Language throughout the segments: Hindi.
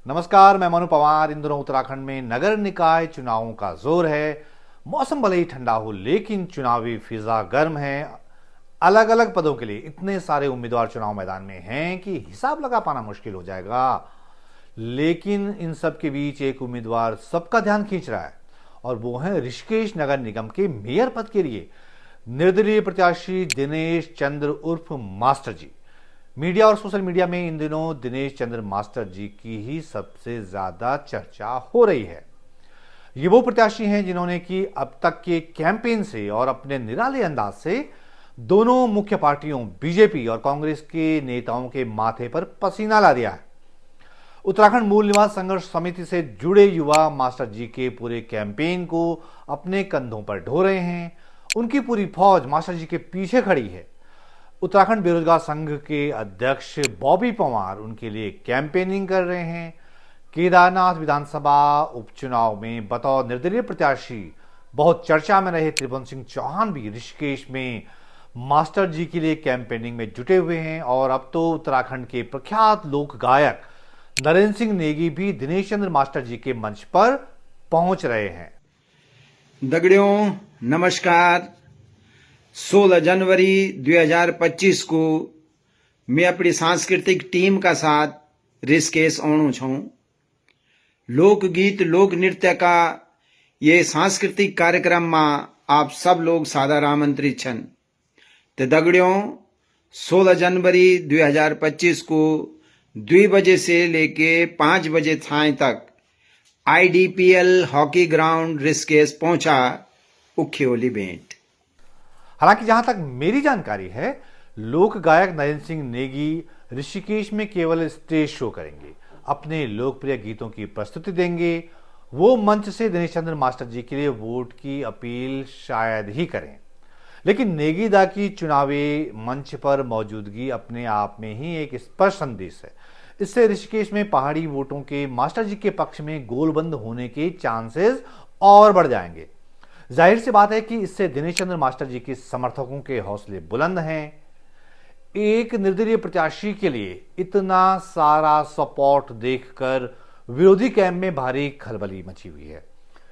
नमस्कार, मैं मनु पवार। इन दिनों उत्तराखंड में नगर निकाय चुनावों का जोर है। मौसम भले ही ठंडा हो, लेकिन चुनावी फिजा गर्म है। अलग अलग पदों के लिए इतने सारे उम्मीदवार चुनाव मैदान में हैं कि हिसाब लगा पाना मुश्किल हो जाएगा। लेकिन इन सब के बीच एक उम्मीदवार सबका ध्यान खींच रहा है, और वो है ऋषिकेश नगर निगम के मेयर पद के लिए निर्दलीय प्रत्याशी दिनेश चंद्र उर्फ मास्टर जी। मीडिया और सोशल मीडिया में इन दिनों दिनेश चंद्र मास्टर जी की ही सबसे ज्यादा चर्चा हो रही है। ये वो प्रत्याशी हैं जिन्होंने कि अब तक के कैंपेन से और अपने निराले अंदाज से दोनों मुख्य पार्टियों बीजेपी और कांग्रेस के नेताओं के माथे पर पसीना ला दिया है। उत्तराखंड मूल निवास संघर्ष समिति से जुड़े युवा मास्टर जी के पूरे कैंपेन को अपने कंधों पर ढो रहे हैं। उनकी पूरी फौज मास्टर जी के पीछे खड़ी है। उत्तराखंड बेरोजगार संघ के अध्यक्ष बॉबी पंवार उनके लिए कैंपेनिंग कर रहे हैं। केदारनाथ विधानसभा उपचुनाव में बतौर निर्दलीय प्रत्याशी बहुत चर्चा में रहे त्रिभुवन सिंह चौहान भी ऋषिकेश में मास्टर जी के लिए कैंपेनिंग में जुटे हुए हैं। और अब तो उत्तराखंड के प्रख्यात लोक गायक नरेंद्र सिंह नेगी भी दिनेश चंद्र मास्टर जी के मंच पर पहुंच रहे हैं। दगड़ियों नमस्कार। 16 जनवरी 2025 को मैं अपनी सांस्कृतिक टीम का साथ ऋषिकेश आणु छूं। लोकगीत लोक नृत्य का ये सांस्कृतिक कार्यक्रम में आप सब लोग सादर आमंत्रित छन। तो दगड़ियों 16 जनवरी 2025 को 2 बजे से लेके 5 बजे थाई तक IDPL हॉकी ग्राउंड ऋषिकेश पहुंचा उख्योली भेंट। हालांकि जहां तक मेरी जानकारी है, लोक गायक नरेंद्र सिंह नेगी ऋषिकेश में केवल स्टेज शो करेंगे, अपने लोकप्रिय गीतों की प्रस्तुति देंगे। वो मंच से दिनेश चंद्र मास्टर जी के लिए वोट की अपील शायद ही करें। लेकिन नेगी दा की चुनावी मंच पर मौजूदगी अपने आप में ही एक स्पष्ट संदेश है। इससे ऋषिकेश में पहाड़ी वोटों के मास्टर जी के पक्ष में गोलबंद होने के चांसेस और बढ़ जाएंगे। जाहिर सी बात है कि इससे दिनेश चंद्र मास्टर जी के समर्थकों के हौसले बुलंद हैं। एक निर्दलीय प्रत्याशी के लिए इतना सारा सपोर्ट देखकर विरोधी कैंप में भारी खलबली मची हुई है।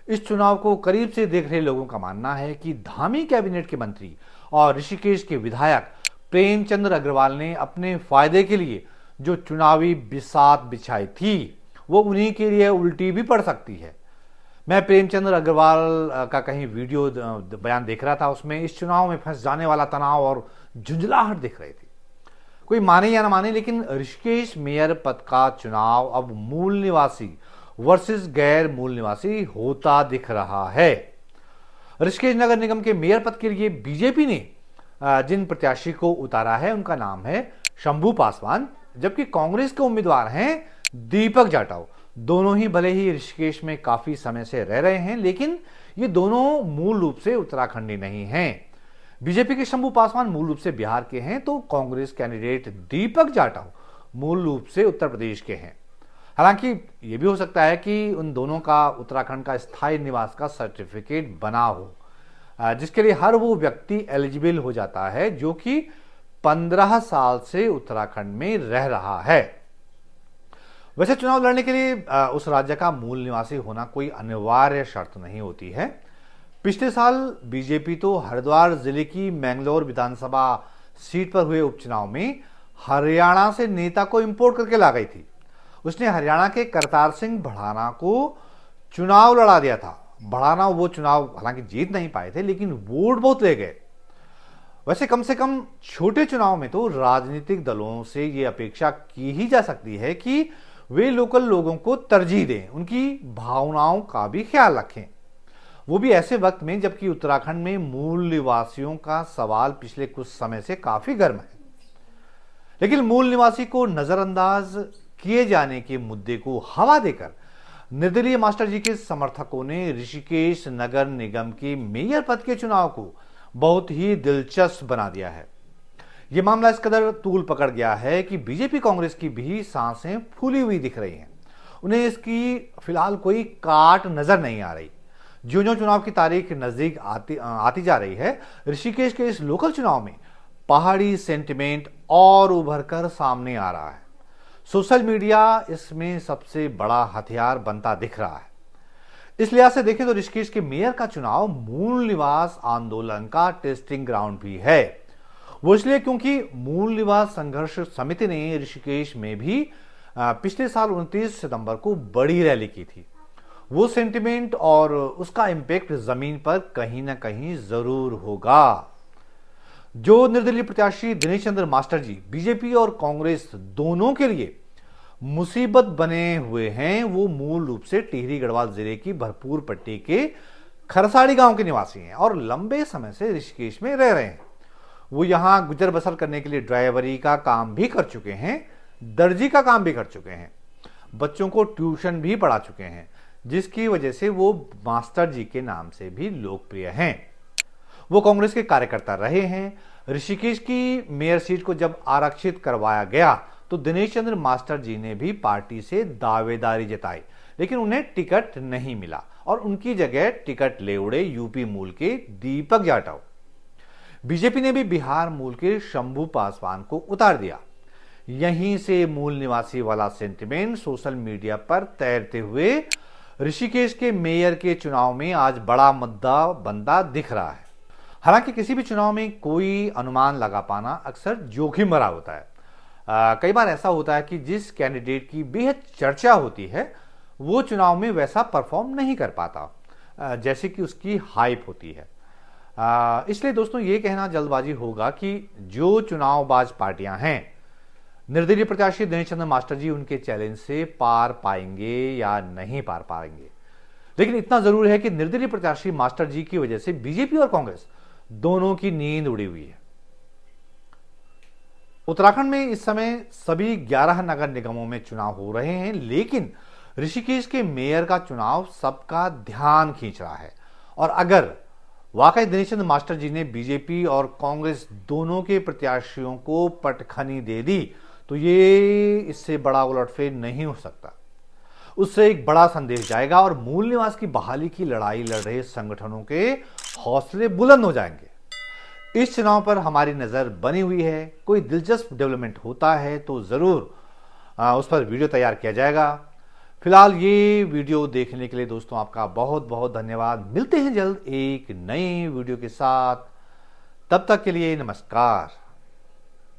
इस चुनाव को करीब से देख रहे लोगों का मानना है कि धामी कैबिनेट के मंत्री और ऋषिकेश के विधायक प्रेमचंद्र अग्रवाल ने अपने फायदे के लिए जो चुनावी बिसात बिछाई थी, वो उन्हीं के लिए उल्टी भी पड़ सकती है। मैं प्रेमचंद्र अग्रवाल का कहीं वीडियो बयान देख रहा था, उसमें इस चुनाव में फंस जाने वाला तनाव और झुंझलाहट दिख रही थी। कोई माने या ना माने, लेकिन ऋषिकेश मेयर पद का चुनाव अब मूल निवासी वर्सेस गैर मूल निवासी होता दिख रहा है। ऋषिकेश नगर निगम के मेयर पद के लिए बीजेपी ने जिन प्रत्याशी को उतारा है उनका नाम है शंभू पासवान, जबकि कांग्रेस के उम्मीदवार हैं दीपक जाटव। दोनों ही भले ही ऋषिकेश में काफी समय से रह रहे हैं, लेकिन ये दोनों मूल रूप से उत्तराखंडी नहीं हैं। बीजेपी के शंभू पासवान मूल रूप से बिहार के हैं, तो कांग्रेस कैंडिडेट दीपक जाटव मूल रूप से उत्तर प्रदेश के हैं। हालांकि यह भी हो सकता है कि उन दोनों का उत्तराखंड का स्थायी निवास का सर्टिफिकेट बना हो, जिसके लिए हर वो व्यक्ति एलिजिबल हो जाता है जो कि 15 साल से उत्तराखंड में रह रहा है। वैसे चुनाव लड़ने के लिए उस राज्य का मूल निवासी होना कोई अनिवार्य शर्त नहीं होती है। पिछले साल बीजेपी तो हरिद्वार जिले की मैंगलोर विधानसभा सीट पर हुए उपचुनाव में हरियाणा से नेता को इंपोर्ट करके ला गई थी। उसने हरियाणा के करतार सिंह भड़ाना को चुनाव लड़ा दिया था। भड़ाना वो चुनाव हालांकि जीत नहीं पाए थे, लेकिन वोट बहुत ले गए। वैसे कम से कम छोटे चुनाव में तो राजनीतिक दलों से ये अपेक्षा की ही जा सकती है कि वे लोकल लोगों को तरजीह दें, उनकी भावनाओं का भी ख्याल रखें। वो भी ऐसे वक्त में जबकि उत्तराखंड में मूल निवासियों का सवाल पिछले कुछ समय से काफी गर्म है। लेकिन मूल निवासी को नजरअंदाज किए जाने के मुद्दे को हवा देकर निर्दलीय मास्टर जी के समर्थकों ने ऋषिकेश नगर निगम के मेयर पद के चुनाव को बहुत ही दिलचस्प बना दिया है। यह मामला इस कदर तूल पकड़ गया है कि बीजेपी कांग्रेस की भी सांसें फूली हुई दिख रही हैं। उन्हें इसकी फिलहाल कोई काट नजर नहीं आ रही। ज्यों-ज्यों चुनाव की तारीख नजदीक आती जा रही है, ऋषिकेश के इस लोकल चुनाव में पहाड़ी सेंटिमेंट और उभर कर सामने आ रहा है। सोशल मीडिया इसमें सबसे बड़ा हथियार बनता दिख रहा है। इस लिहाज से देखें तो ऋषिकेश के मेयर का चुनाव मूल निवास आंदोलन का टेस्टिंग ग्राउंड भी है। वो इसलिए क्योंकि मूल निवास संघर्ष समिति ने ऋषिकेश में भी पिछले साल 29 सितंबर को बड़ी रैली की थी। वो सेंटिमेंट और उसका इंपैक्ट जमीन पर कहीं ना कहीं जरूर होगा। जो निर्दलीय प्रत्याशी दिनेश चंद्र मास्टर जी बीजेपी और कांग्रेस दोनों के लिए मुसीबत बने हुए हैं, वो मूल रूप से टिहरी गढ़वाल जिले की भरपूर पट्टी के खरसाड़ी गांव के निवासी हैं और लंबे समय से ऋषिकेश में रह रहे हैं। वो यहां गुजर बसर करने के लिए ड्राइवरी का काम भी कर चुके हैं, दर्जी का काम भी कर चुके हैं, बच्चों को ट्यूशन भी पढ़ा चुके हैं, जिसकी वजह से वो मास्टर जी के नाम से भी लोकप्रिय हैं। वो कांग्रेस के कार्यकर्ता रहे हैं। ऋषिकेश की मेयर सीट को जब आरक्षित करवाया गया तो दिनेश चंद्र मास्टर जी ने भी पार्टी से दावेदारी जताई, लेकिन उन्हें टिकट नहीं मिला और उनकी जगह टिकट ले उड़े यूपी मूल के दीपक जाटव। बीजेपी ने भी बिहार मूल के शंभू पासवान को उतार दिया। यहीं से मूल निवासी वाला सेंटिमेंट सोशल मीडिया पर तैरते हुए ऋषिकेश के मेयर के चुनाव में आज बड़ा मुद्दा बनता दिख रहा है। हालांकि किसी भी चुनाव में कोई अनुमान लगा पाना अक्सर जोखिम भरा होता है। कई बार ऐसा होता है कि जिस कैंडिडेट की बेहद चर्चा होती है वो चुनाव में वैसा परफॉर्म नहीं कर पाता जैसे कि उसकी हाइप होती है। इसलिए दोस्तों ये कहना जल्दबाजी होगा कि जो चुनावबाज पार्टियां हैं, निर्दलीय प्रत्याशी दिनेश चंद्र मास्टर जी उनके चैलेंज से पार पाएंगे या नहीं पार पाएंगे। लेकिन इतना जरूर है कि निर्दलीय प्रत्याशी मास्टर जी की वजह से बीजेपी और कांग्रेस दोनों की नींद उड़ी हुई है। उत्तराखंड में इस समय सभी 11 नगर निगमों में चुनाव हो रहे हैं, लेकिन ऋषिकेश के मेयर का चुनाव सबका ध्यान खींच रहा है। और अगर वाकई दिनेश चंद्र मास्टर जी ने बीजेपी और कांग्रेस दोनों के प्रत्याशियों को पटखनी दे दी तो ये इससे बड़ा उलटफेर नहीं हो सकता। उससे एक बड़ा संदेश जाएगा और मूल निवास की बहाली की लड़ाई लड़ रहे संगठनों के हौसले बुलंद हो जाएंगे। इस चुनाव पर हमारी नजर बनी हुई है। कोई दिलचस्प डेवलपमेंट होता है तो जरूर उस पर वीडियो तैयार किया जाएगा। फिलहाल ये वीडियो देखने के लिए दोस्तों आपका बहुत बहुत धन्यवाद। मिलते हैं जल्द एक नई वीडियो के साथ। तब तक के लिए नमस्कार।